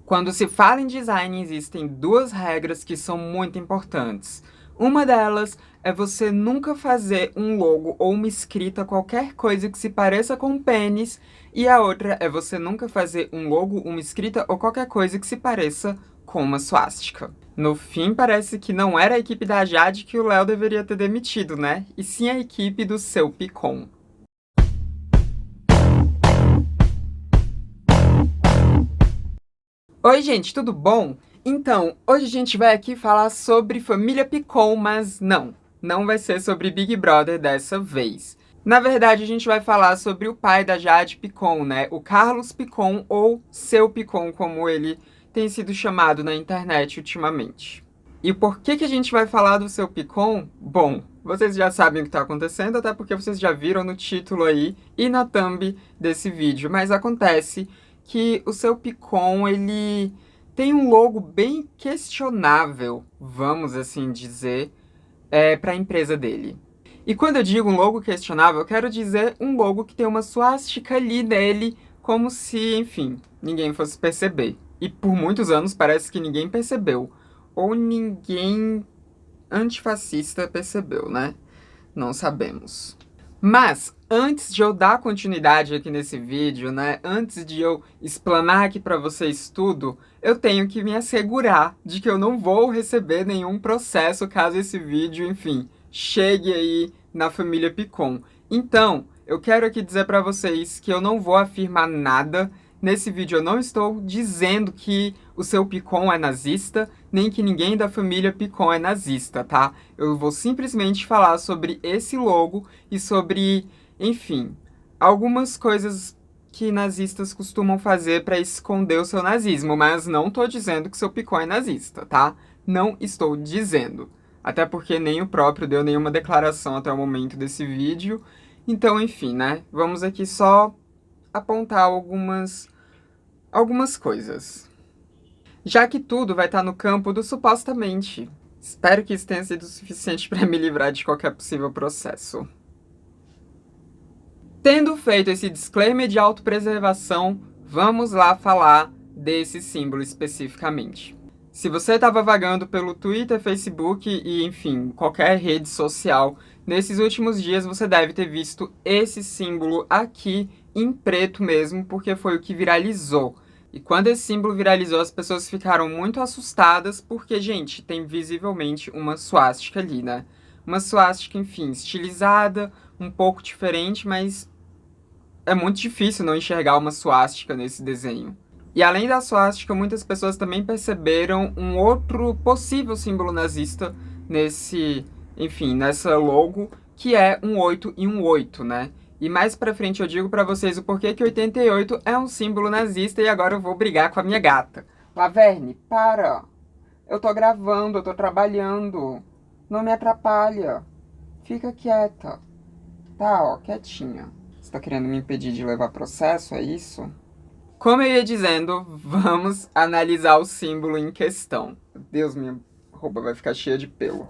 Quando se fala em design, existem duas regras que são muito importantes. Uma delas é você nunca fazer um logo ou uma escrita, qualquer coisa que se pareça com um pênis, e a outra é você nunca fazer um logo, uma escrita ou qualquer coisa que se pareça com uma suástica. No fim, parece que não era a equipe da Jade que o Léo deveria ter demitido, né? E sim a equipe do seu Picon. Oi, gente, tudo bom? Então, hoje a gente vai aqui falar sobre família Picon, mas não vai ser sobre Big Brother dessa vez. Na verdade, a gente vai falar sobre o pai da Jade Picon, né? O Carlos Picon, ou Seu Picon, como ele tem sido chamado na internet ultimamente. E por que a gente vai falar do Seu Picon? Bom, vocês já sabem o que está acontecendo, até porque vocês já viram no título aí e na thumb desse vídeo, mas acontece que o Seu Picon, ele tem um logo bem questionável, vamos assim dizer, para a empresa dele. E quando eu digo um logo questionável, eu quero dizer um logo que tem uma suástica ali nele, como se, enfim, ninguém fosse perceber. E por muitos anos parece que ninguém percebeu. Ou ninguém antifascista percebeu, né? Não sabemos. Mas, antes de eu dar continuidade aqui nesse vídeo, né? Antes de eu explanar aqui pra vocês tudo, eu tenho que me assegurar de que eu não vou receber nenhum processo caso esse vídeo, enfim, chegue aí na família Picon. Então, eu quero aqui dizer pra vocês que eu não vou afirmar nada. Nesse vídeo eu não estou dizendo que o seu Picon é nazista, nem que ninguém da família Picon é nazista, tá? Eu vou simplesmente falar sobre esse logo e sobre, enfim, algumas coisas que nazistas costumam fazer para esconder o seu nazismo, mas não tô dizendo que seu Picon é nazista, tá? Não estou dizendo. Até porque nem o próprio deu nenhuma declaração até o momento desse vídeo. Então, enfim, né? Vamos aqui só apontar algumas coisas. Já que tudo vai estar no campo do supostamente. Espero que isso tenha sido suficiente para me livrar de qualquer possível processo. Tendo feito esse disclaimer de autopreservação, vamos lá falar desse símbolo especificamente. Se você estava vagando pelo Twitter, Facebook e, enfim, qualquer rede social, nesses últimos dias você deve ter visto esse símbolo aqui em preto mesmo, porque foi o que viralizou. E quando esse símbolo viralizou, as pessoas ficaram muito assustadas, porque, gente, tem visivelmente uma suástica ali, né? Uma suástica, enfim, estilizada, um pouco diferente, mas é muito difícil não enxergar uma suástica nesse desenho. E além da suástica, muitas pessoas também perceberam um outro possível símbolo nazista nessa logo, que é um 8 e um 8, né? E mais pra frente eu digo pra vocês o porquê que 88 é um símbolo nazista e agora eu vou brigar com a minha gata. Laverne, para! Eu tô gravando, eu tô trabalhando. Não me atrapalha. Fica quieta. Tá, ó, quietinha. Você tá querendo me impedir de levar processo, é isso? Como eu ia dizendo, vamos analisar o símbolo em questão. Deus, minha roupa vai ficar cheia de pelo.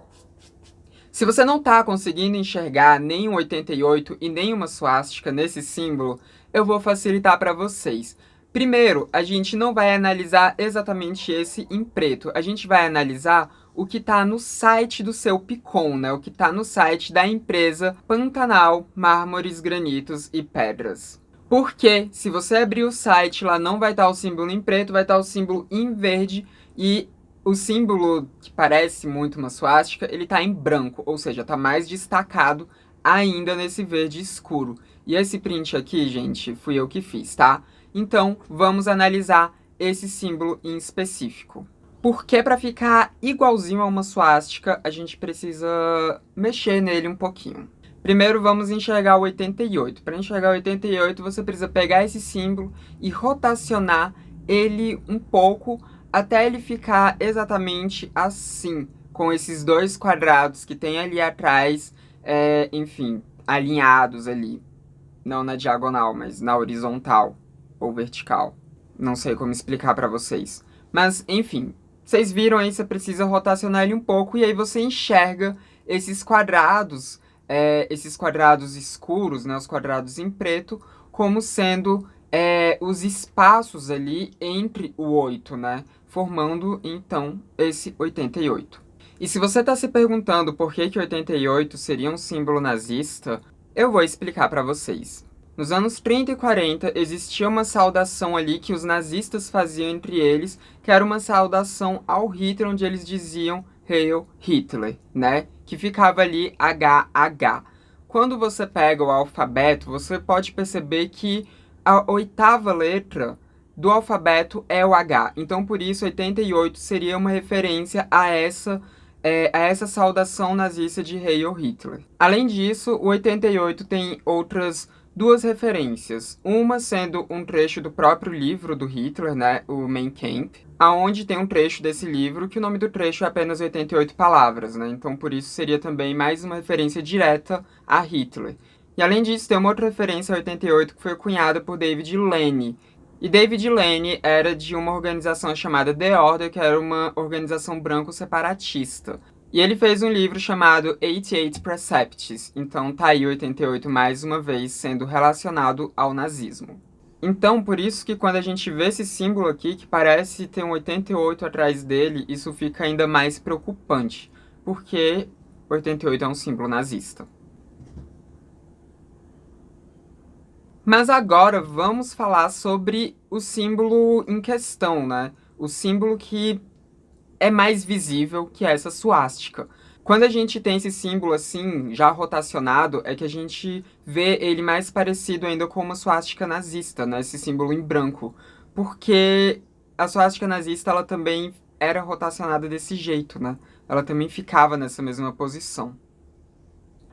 Se você não tá conseguindo enxergar nem um 88 e nem uma suástica nesse símbolo, eu vou facilitar para vocês. Primeiro, a gente não vai analisar exatamente esse em preto. A gente vai analisar o que está no site do seu Picon, né? O que está no site da empresa Pantanal Mármores, Granitos e Pedras. Porque se você abrir o site, lá não vai estar o símbolo em preto, vai estar o símbolo em verde e o símbolo, que parece muito uma suástica, ele tá em branco, ou seja, tá mais destacado ainda nesse verde escuro. E esse print aqui, gente, fui eu que fiz, tá? Então, vamos analisar esse símbolo em específico. Porque para ficar igualzinho a uma suástica, a gente precisa mexer nele um pouquinho. Primeiro vamos enxergar o 88. Para enxergar o 88, você precisa pegar esse símbolo e rotacionar ele um pouco até ele ficar exatamente assim, com esses dois quadrados que tem ali atrás, enfim, alinhados ali. Não na diagonal, mas na horizontal ou vertical. Não sei como explicar para vocês. Mas, enfim, vocês viram aí, você precisa rotacionar ele um pouco e aí você enxerga esses quadrados escuros, né, os quadrados em preto, como sendo os espaços ali entre o 8, né? Formando, então, esse 88. E se você está se perguntando por que 88 seria um símbolo nazista, eu vou explicar para vocês. Nos anos 30 e 40, existia uma saudação ali que os nazistas faziam entre eles, que era uma saudação ao Hitler, onde eles diziam Heil Hitler, né? Que ficava ali HH. Quando você pega o alfabeto, você pode perceber que a oitava letra do alfabeto é o H. Então, por isso, 88 seria uma referência a essa saudação nazista de Heil Hitler. Além disso, o 88 tem outras duas referências. Uma sendo um trecho do próprio livro do Hitler, né, o Mein Kampf, aonde tem um trecho desse livro que o nome do trecho é apenas 88 palavras, né? Então, por isso seria também mais uma referência direta a Hitler. E além disso, tem uma outra referência a 88 que foi cunhada por David Lenny. E David Lenny era de uma organização chamada The Order, que era uma organização branco-separatista. E ele fez um livro chamado 88 Precepts, então tá aí 88 mais uma vez sendo relacionado ao nazismo. Então, por isso que quando a gente vê esse símbolo aqui, que parece ter um 88 atrás dele, isso fica ainda mais preocupante, porque 88 é um símbolo nazista. Mas agora vamos falar sobre o símbolo em questão, né? O símbolo que é mais visível, que é essa suástica. Quando a gente tem esse símbolo assim, já rotacionado, é que a gente vê ele mais parecido ainda com uma suástica nazista, né? Esse símbolo em branco. Porque a suástica nazista, ela também era rotacionada desse jeito, né? Ela também ficava nessa mesma posição.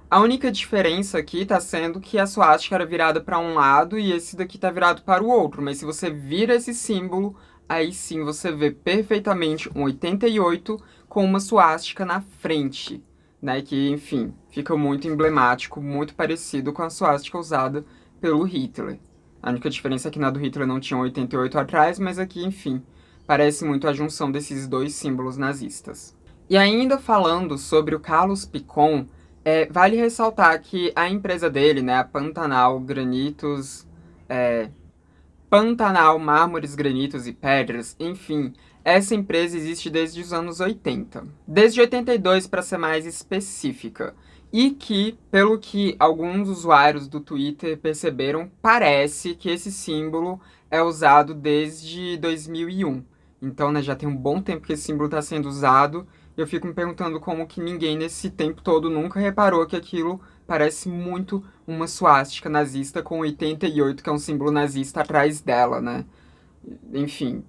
A única diferença aqui tá sendo que a suástica era virada para um lado e esse daqui tá virado para o outro. Mas se você vira esse símbolo, aí sim você vê perfeitamente um 88 com uma suástica na frente, né? Que, enfim, fica muito emblemático, muito parecido com a suástica usada pelo Hitler. A única diferença é que na do Hitler não tinha um 88 atrás, mas aqui, enfim, parece muito a junção desses dois símbolos nazistas. E ainda falando sobre o Carlos Picon, vale ressaltar que a empresa dele, né, a Pantanal Mármores, Granitos e Pedras, enfim, essa empresa existe desde os anos 80. Desde 82, para ser mais específica. E que, pelo que alguns usuários do Twitter perceberam, parece que esse símbolo é usado desde 2001. Então, né, já tem um bom tempo que esse símbolo está sendo usado. Eu fico me perguntando como que ninguém nesse tempo todo nunca reparou que aquilo parece muito uma suástica nazista com 88, que é um símbolo nazista atrás dela, né? Enfim,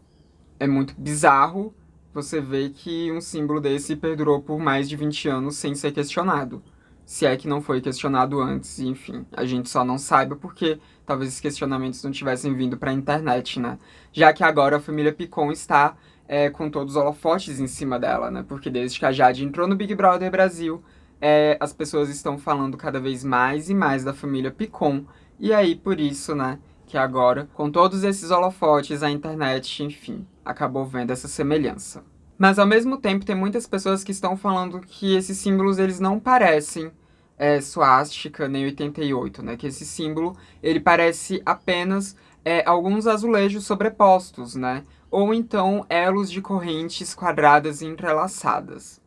é muito bizarro você ver que um símbolo desse perdurou por mais de 20 anos sem ser questionado. Se é que não foi questionado antes, enfim, a gente só não saiba porque talvez esses questionamentos não tivessem vindo para a internet, né? Já que agora a família Picon está com todos os holofotes em cima dela, né? Porque desde que a Jade entrou no Big Brother Brasil, as pessoas estão falando cada vez mais e mais da família Picon. E aí, por isso, né, que agora, com todos esses holofotes, a internet, enfim, acabou vendo essa semelhança. Mas, ao mesmo tempo, tem muitas pessoas que estão falando que esses símbolos, eles não parecem suástica nem 88, né? Que esse símbolo, ele parece apenas alguns azulejos sobrepostos, né? Ou então elos de correntes quadradas e entrelaçadas.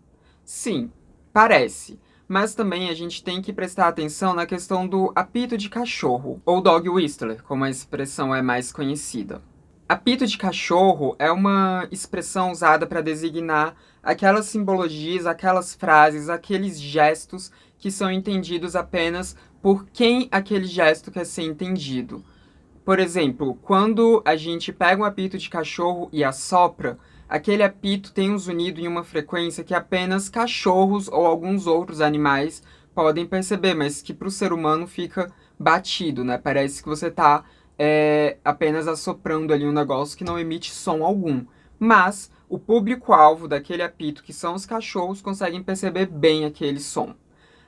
Sim, parece. Mas também a gente tem que prestar atenção na questão do apito de cachorro, ou dog whistler, como a expressão é mais conhecida. Apito de cachorro é uma expressão usada para designar aquelas simbologias, aquelas frases, aqueles gestos que são entendidos apenas por quem aquele gesto quer ser entendido. Por exemplo, quando a gente pega um apito de cachorro e assopra, aquele apito tem um zunido em uma frequência que apenas cachorros ou alguns outros animais podem perceber, mas que para o ser humano fica batido, né? Parece que você está apenas assoprando ali um negócio que não emite som algum. Mas o público-alvo daquele apito, que são os cachorros, conseguem perceber bem aquele som.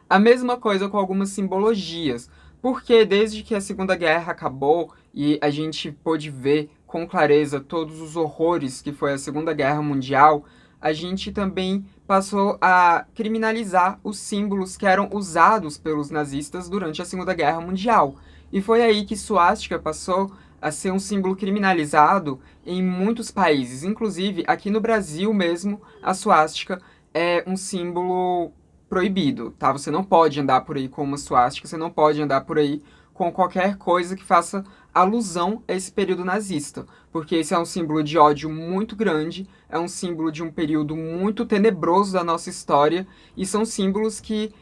A mesma coisa com algumas simbologias, porque desde que a Segunda Guerra acabou e a gente pôde ver com clareza todos os horrores que foi a Segunda Guerra Mundial, a gente também passou a criminalizar os símbolos que eram usados pelos nazistas durante a Segunda Guerra Mundial. E foi aí que suástica passou a ser um símbolo criminalizado em muitos países. Inclusive, aqui no Brasil mesmo, a suástica é um símbolo proibido, tá? Você não pode andar por aí com uma suástica, você não pode andar por aí com qualquer coisa que faça alusão a esse período nazista, porque esse é um símbolo de ódio muito grande, é um símbolo de um período muito tenebroso da nossa história, e são símbolos que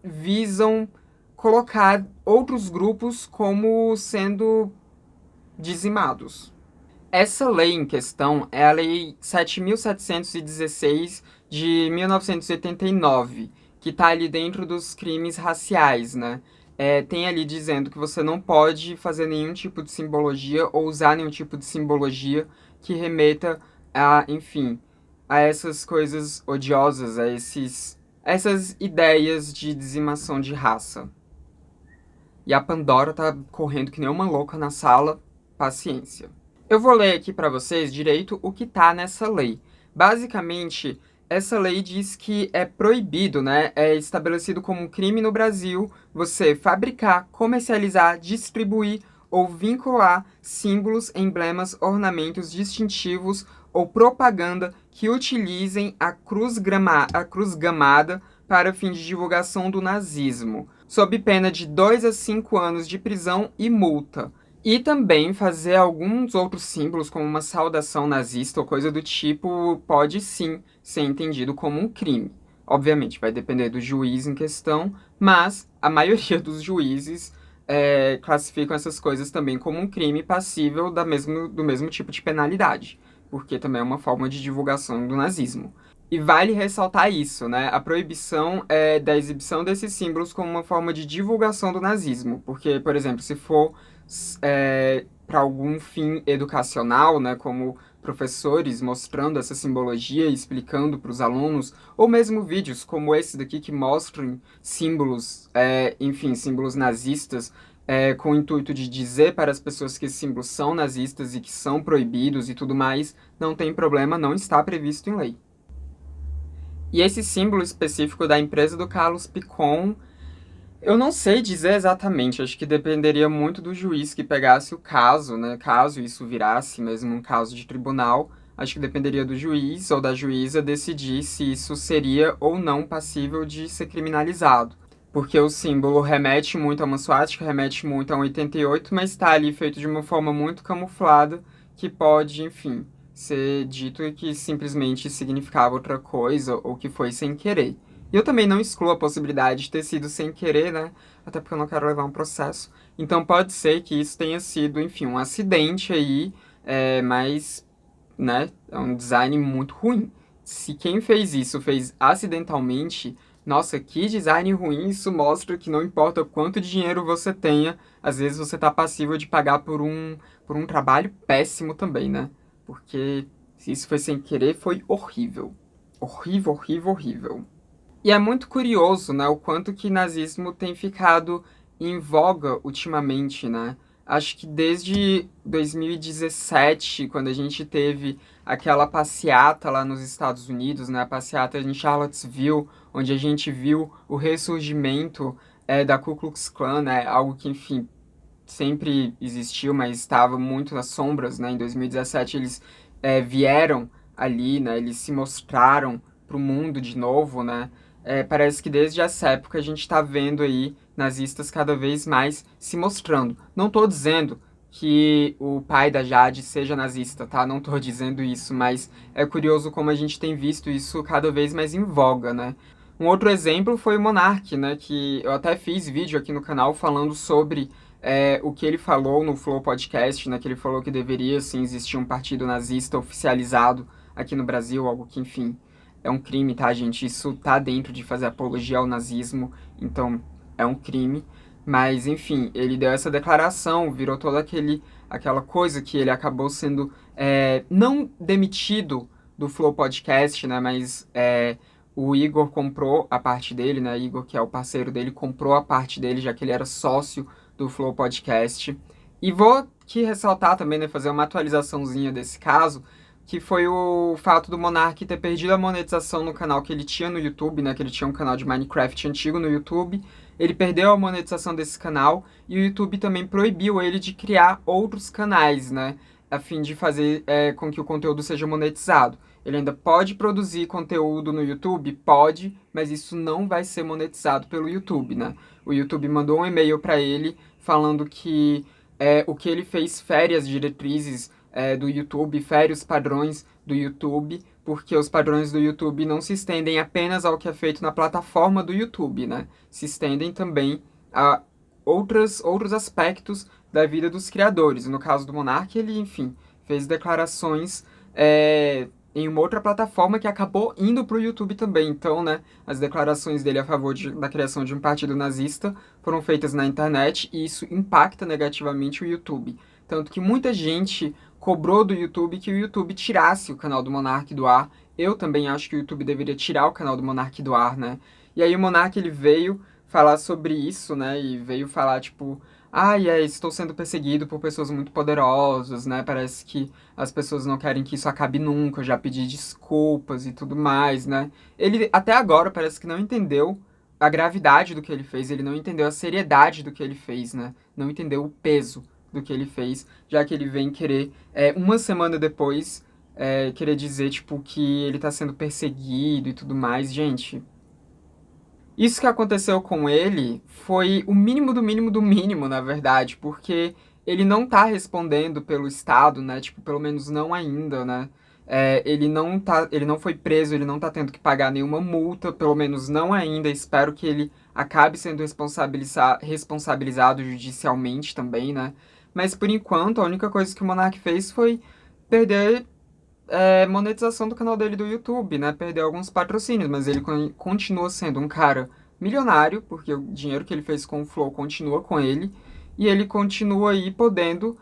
visam colocar outros grupos como sendo dizimados. Essa lei em questão é a Lei 7.716 de 1989, que está ali dentro dos crimes raciais, né? Tem ali dizendo que você não pode fazer nenhum tipo de simbologia ou usar nenhum tipo de simbologia que remeta a, enfim, a essas coisas odiosas, essas ideias de dizimação de raça. E a Pandora tá correndo que nem uma louca na sala. Paciência. Eu vou ler aqui para vocês direito o que tá nessa lei. Basicamente, essa lei diz que é proibido, né? É estabelecido como um crime no Brasil você fabricar, comercializar, distribuir ou vincular símbolos, emblemas, ornamentos distintivos ou propaganda que utilizem a cruz gamada para fim de divulgação do nazismo, sob pena de 2 a 5 anos de prisão e multa. E também fazer alguns outros símbolos, como uma saudação nazista ou coisa do tipo, pode sim ser entendido como um crime. Obviamente, vai depender do juiz em questão, mas a maioria dos juízes classificam essas coisas também como um crime passível do mesmo tipo de penalidade, porque também é uma forma de divulgação do nazismo. E vale ressaltar isso, né? A proibição da exibição desses símbolos como uma forma de divulgação do nazismo, porque, por exemplo, se for para algum fim educacional, né, como professores mostrando essa simbologia e explicando para os alunos, ou mesmo vídeos como esse daqui que mostram símbolos, enfim, símbolos nazistas, com o intuito de dizer para as pessoas que esses símbolos são nazistas e que são proibidos e tudo mais, não tem problema, não está previsto em lei. E esse símbolo específico da empresa do Carlos Picon, eu não sei dizer exatamente, acho que dependeria muito do juiz que pegasse o caso, né? Caso isso virasse mesmo um caso de tribunal, acho que dependeria do juiz ou da juíza decidir se isso seria ou não passível de ser criminalizado. Porque o símbolo remete muito a uma suástica, remete muito a um 88, mas está ali feito de uma forma muito camuflada que pode, enfim, ser dito que simplesmente significava outra coisa ou que foi sem querer. E eu também não excluo a possibilidade de ter sido sem querer, né? Até porque eu não quero levar um processo. Então pode ser que isso tenha sido, enfim, um acidente aí, mas, né, é um design muito ruim. Se quem fez isso fez acidentalmente, nossa, que design ruim, isso mostra que não importa quanto dinheiro você tenha, às vezes você tá passível de pagar por um trabalho péssimo também, né? Porque se isso foi sem querer, foi horrível. Horrível, horrível, horrível. E é muito curioso, né, o quanto que nazismo tem ficado em voga ultimamente, né? Acho que desde 2017, quando a gente teve aquela passeata lá nos Estados Unidos, né, a passeata em Charlottesville, onde a gente viu o ressurgimento da Ku Klux Klan, né, algo que, enfim, sempre existiu, mas estava muito nas sombras, né? Em 2017 eles vieram ali, né? Eles se mostraram para o mundo de novo, né? Parece que desde essa época a gente está vendo aí nazistas cada vez mais se mostrando. Não estou dizendo que o pai da Jade seja nazista, tá? Não estou dizendo isso, mas é curioso como a gente tem visto isso cada vez mais em voga, né? Um outro exemplo foi o Monark, né? Que eu até fiz vídeo aqui no canal falando sobre o que ele falou no Flow Podcast, né? Que ele falou que deveria, sim, existir um partido nazista oficializado aqui no Brasil, algo que, enfim, é um crime, tá, gente? Isso tá dentro de fazer apologia ao nazismo, então é um crime. Mas, enfim, ele deu essa declaração, virou toda aquela coisa que ele acabou sendo não demitido do Flow Podcast, né? Mas o Igor comprou a parte dele, né? Igor, que é o parceiro dele, comprou a parte dele, já que ele era sócio do Flow Podcast. E vou aqui ressaltar também, né? Fazer uma atualizaçãozinha desse caso, que foi o fato do Monark ter perdido a monetização no canal que ele tinha no YouTube, né? Que ele tinha um canal de Minecraft antigo no YouTube. ele perdeu a monetização desse canal e o YouTube também proibiu ele de criar outros canais, né? A fim de fazer com que o conteúdo seja monetizado. Ele ainda pode produzir conteúdo no YouTube? Pode, mas isso não vai ser monetizado pelo YouTube, né? O YouTube mandou um e-mail para ele falando que o que ele fez fere as diretrizes do YouTube, fere os padrões do YouTube, porque os padrões do YouTube não se estendem apenas ao que é feito na plataforma do YouTube, né? Se estendem também a outros aspectos da vida dos criadores. No caso do Monark, ele, enfim, fez declarações em uma outra plataforma que acabou indo para o YouTube também. Então, né, as declarações dele a favor da criação de um partido nazista foram feitas na internet e isso impacta negativamente o YouTube. Tanto que muita gente cobrou do YouTube que o YouTube tirasse o canal do Monark do ar. Eu também acho que o YouTube deveria tirar o canal do Monark do ar, né? E aí o Monark, ele veio falar sobre isso, né? E veio falar, tipo, estou sendo perseguido por pessoas muito poderosas, né? Parece que as pessoas não querem que isso acabe nunca, eu já pedi desculpas e tudo mais, né? Ele, até agora, parece que não entendeu a gravidade do que ele fez, ele não entendeu a seriedade do que ele fez, né? Não entendeu o peso do que ele fez, já que ele vem querer, uma semana depois, querer dizer, tipo, que ele tá sendo perseguido e tudo mais. Gente, isso que aconteceu com ele foi o mínimo do mínimo do mínimo, na verdade, porque ele não tá respondendo pelo Estado, né? Tipo, pelo menos não ainda, né? Ele não foi preso, ele não tá tendo que pagar nenhuma multa, pelo menos não ainda. Espero que ele acabe sendo responsabilizado judicialmente também, né? Mas por enquanto, a única coisa que o Monark fez foi perder monetização do canal dele do YouTube, né? Perdeu alguns patrocínios, mas ele continua sendo um cara milionário, porque o dinheiro que ele fez com o Flow continua com ele, e ele continua aí podendo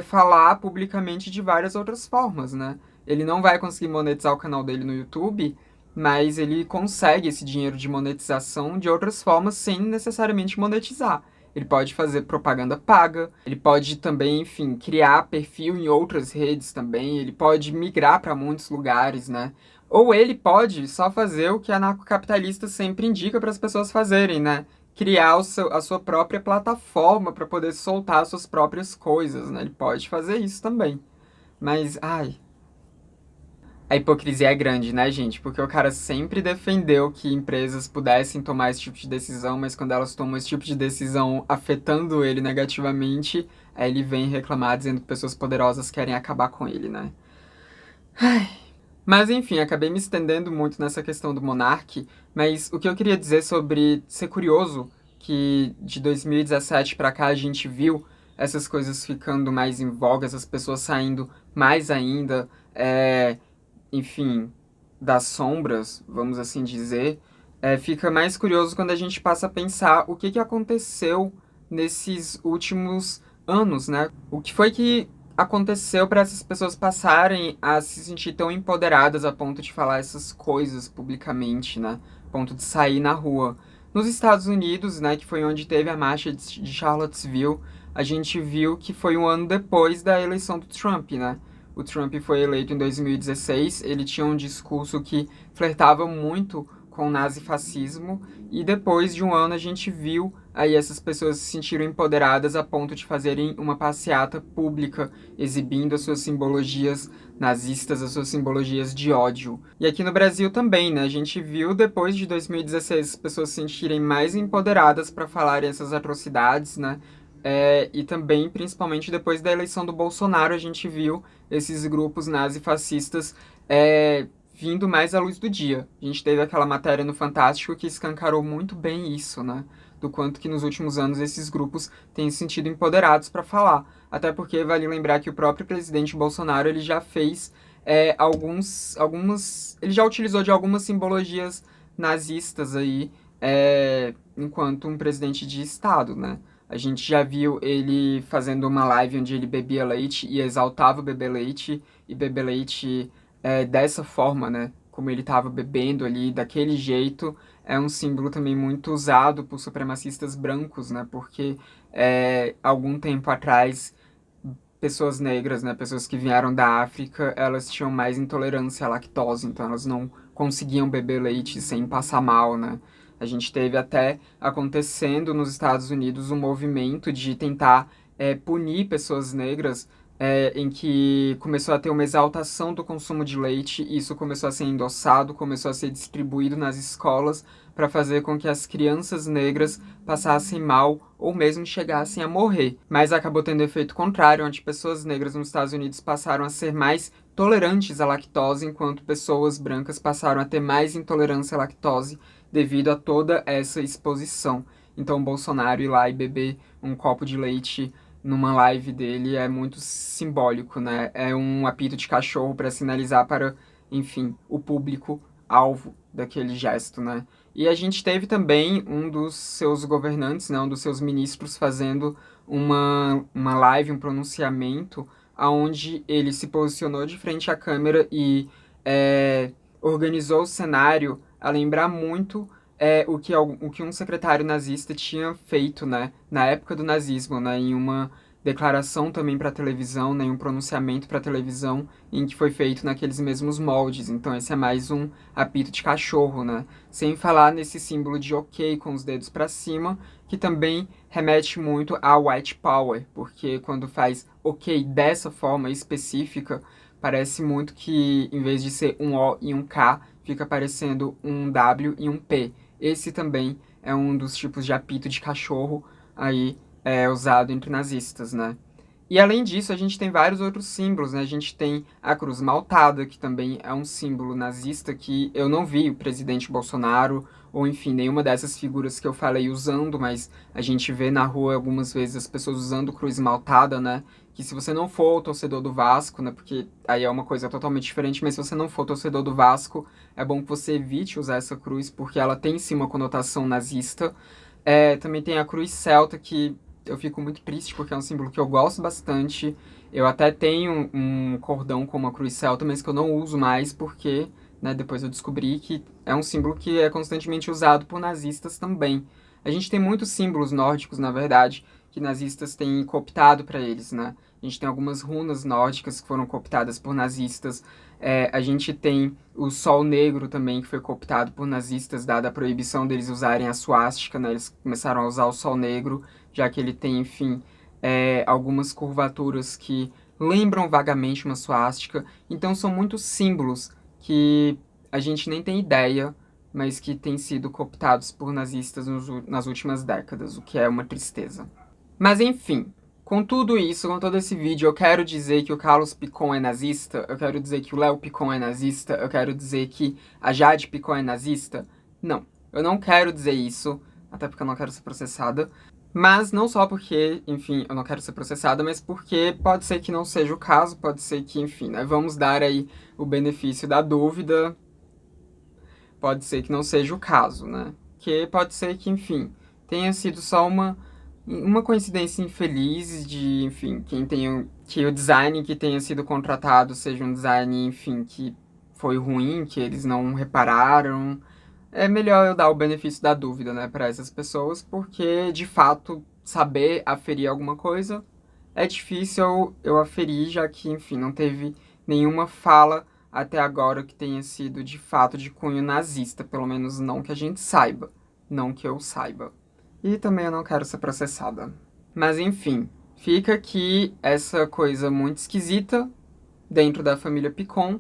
falar publicamente de várias outras formas, né? Ele não vai conseguir monetizar o canal dele no YouTube, mas ele consegue esse dinheiro de monetização de outras formas sem necessariamente monetizar. Ele pode fazer propaganda paga, ele pode também, enfim, criar perfil em outras redes também, ele pode migrar para muitos lugares, né? Ou ele pode só fazer o que anarcocapitalista sempre indica para as pessoas fazerem, né? Criar a sua própria plataforma para poder soltar as suas próprias coisas, né? Ele pode fazer isso também. Mas, a hipocrisia é grande, né, gente? Porque o cara sempre defendeu que empresas pudessem tomar esse tipo de decisão, mas quando elas tomam esse tipo de decisão afetando ele negativamente, aí ele vem reclamar dizendo que pessoas poderosas querem acabar com ele, né? Mas enfim, acabei me estendendo muito nessa questão do Monark, mas o que eu queria dizer sobre ser curioso que de 2017 pra cá a gente viu essas coisas ficando mais em voga, essas pessoas saindo mais ainda, enfim, das sombras, vamos assim dizer, fica mais curioso quando a gente passa a pensar o que aconteceu nesses últimos anos, né? O que foi que aconteceu para essas pessoas passarem a se sentir tão empoderadas a ponto de falar essas coisas publicamente, né? A ponto de sair na rua. Nos Estados Unidos, né, que foi onde teve a marcha de Charlottesville, a gente viu que foi um ano depois da eleição do Trump, né? O Trump foi eleito em 2016, ele tinha um discurso que flertava muito com o nazifascismo, e depois de um ano a gente viu aí essas pessoas se sentiram empoderadas a ponto de fazerem uma passeata pública, exibindo as suas simbologias nazistas, as suas simbologias de ódio. E aqui no Brasil também, né? A gente viu depois de 2016 as pessoas se sentirem mais empoderadas para falarem essas atrocidades, né? E também, principalmente depois da eleição do Bolsonaro, a gente viu esses grupos nazifascistas vindo mais à luz do dia. A gente teve aquela matéria no Fantástico que escancarou muito bem isso, né? Do quanto que nos últimos anos esses grupos têm se sentido empoderados para falar. Até porque vale lembrar que o próprio presidente Bolsonaro ele já fez ele já utilizou de algumas simbologias nazistas aí enquanto um presidente de Estado, né? A gente já viu ele fazendo uma live onde ele bebia leite e exaltava o bebê leite, e beber leite dessa forma, né? Como ele estava bebendo ali, daquele jeito, é um símbolo também muito usado por supremacistas brancos, né? Porque algum tempo atrás, pessoas negras, né? Pessoas que vieram da África, elas tinham mais intolerância à lactose, então elas não conseguiam beber leite sem passar mal, né? A gente teve até acontecendo nos Estados Unidos um movimento de tentar punir pessoas negras, em que começou a ter uma exaltação do consumo de leite, e isso começou a ser endossado, começou a ser distribuído nas escolas para fazer com que as crianças negras passassem mal ou mesmo chegassem a morrer. Mas acabou tendo efeito contrário, onde pessoas negras nos Estados Unidos passaram a ser mais tolerantes à lactose, enquanto pessoas brancas passaram a ter mais intolerância à lactose devido a toda essa exposição. Então, Bolsonaro ir lá e beber um copo de leite numa live dele é muito simbólico, né? É um apito de cachorro para sinalizar para, enfim, o público alvo daquele gesto, né? E a gente teve também um dos seus governantes, né, um dos seus ministros, fazendo uma live, um pronunciamento, onde ele se posicionou de frente à câmera e organizou o cenário a lembrar muito o que um secretário nazista tinha feito, né, na época do nazismo, né, em uma declaração também para televisão, né, em um pronunciamento para televisão, em que foi feito naqueles mesmos moldes. Então esse é mais um apito de cachorro, né, sem falar nesse símbolo de ok com os dedos para cima, que também remete muito a white power, porque quando faz ok dessa forma específica, parece muito que em vez de ser um O e um K, fica parecendo um W e um P. Esse também é um dos tipos de apito de cachorro aí usado entre nazistas, né? E além disso, a gente tem vários outros símbolos, né? A gente tem a cruz maltada, que também é um símbolo nazista que eu não vi o presidente Bolsonaro, ou enfim, nenhuma dessas figuras que eu falei usando, mas a gente vê na rua algumas vezes as pessoas usando cruz maltada, né? Que se você não for torcedor do Vasco, né? Porque aí é uma coisa totalmente diferente, mas se você não for torcedor do Vasco, é bom que você evite usar essa cruz, porque ela tem sim uma conotação nazista. Também tem a cruz celta, que eu fico muito triste porque é um símbolo que eu gosto bastante. Eu até tenho um cordão com uma cruz celta, mas que eu não uso mais porque, né, depois eu descobri que é um símbolo que é constantemente usado por nazistas também. A gente tem muitos símbolos nórdicos, na verdade, que nazistas têm cooptado para eles, né? A gente tem algumas runas nórdicas que foram cooptadas por nazistas. A gente tem o Sol Negro também, que foi cooptado por nazistas, dada a proibição deles usarem a suástica, né? Eles começaram a usar o Sol Negro, já que ele tem, enfim, algumas curvaturas que lembram vagamente uma suástica. Então são muitos símbolos que a gente nem tem ideia, mas que têm sido cooptados por nazistas nas últimas décadas, o que é uma tristeza. Mas enfim, com tudo isso, com todo esse vídeo, eu quero dizer que o Carlos Picon é nazista, eu quero dizer que o Léo Picon é nazista, eu quero dizer que a Jade Picon é nazista? Não, eu não quero dizer isso, até porque eu não quero ser processada. Mas não só porque, enfim, eu não quero ser processada, mas porque pode ser que não seja o caso, pode ser que, enfim, né, vamos dar aí o benefício da dúvida, pode ser que não seja o caso, né? Que pode ser que, enfim, tenha sido só uma coincidência infeliz de, enfim, que o design que tenha sido contratado seja um design, enfim, que foi ruim, que eles não repararam. É melhor eu dar o benefício da dúvida, né, para essas pessoas, porque, de fato, saber aferir alguma coisa é difícil eu aferir, já que, enfim, não teve nenhuma fala até agora que tenha sido, de fato, de cunho nazista, pelo menos não que a gente saiba, não que eu saiba. E também eu não quero ser processada. Mas, enfim, fica aqui essa coisa muito esquisita dentro da família Picon.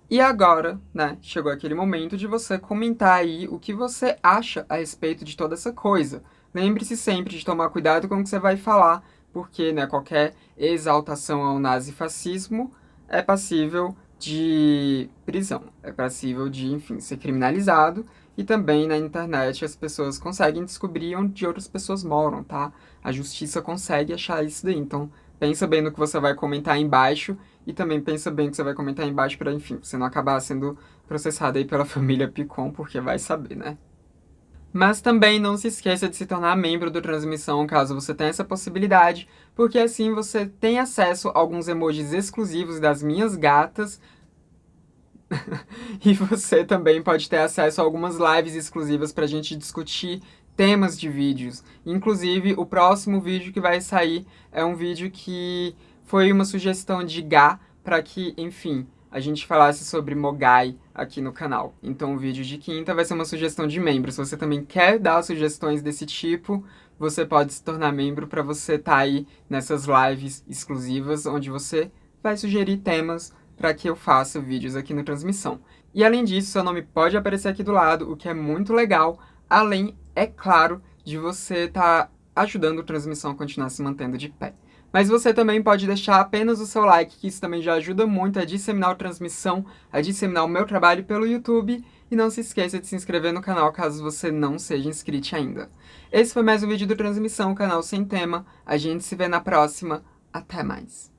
E agora, né, chegou aquele momento de você comentar aí o que você acha a respeito de toda essa coisa. Lembre-se sempre de tomar cuidado com o que você vai falar, porque, né, qualquer exaltação ao nazifascismo é passível de prisão, é passível de, enfim, ser criminalizado. E também na internet as pessoas conseguem descobrir onde outras pessoas moram, tá? A justiça consegue achar isso daí, então pensa bem no que você vai comentar aí embaixo e também pensa bem o que você vai comentar aí embaixo para, enfim, você não acabar sendo processado aí pela família Picon, porque vai saber, né? Mas também não se esqueça de se tornar membro do Transmissão, caso você tenha essa possibilidade, porque assim você tem acesso a alguns emojis exclusivos das minhas gatas, e você também pode ter acesso a algumas lives exclusivas pra gente discutir temas de vídeos. Inclusive, o próximo vídeo que vai sair é um vídeo que foi uma sugestão de Gá para que, enfim, a gente falasse sobre Mogai aqui no canal. Então o vídeo de quinta vai ser uma sugestão de membro. Se você também quer dar sugestões desse tipo, você pode se tornar membro para você estar aí nessas lives exclusivas, onde você vai sugerir temas para que eu faça vídeos aqui no Transmissão. E além disso, seu nome pode aparecer aqui do lado, o que é muito legal, além, é claro, de você estar ajudando a Transmissão a continuar se mantendo de pé. Mas você também pode deixar apenas o seu like, que isso também já ajuda muito a disseminar a Transmissão, a disseminar o meu trabalho pelo YouTube. E não se esqueça de se inscrever no canal caso você não seja inscrito ainda. Esse foi mais um vídeo do Transmissão, canal sem tema. A gente se vê na próxima. Até mais.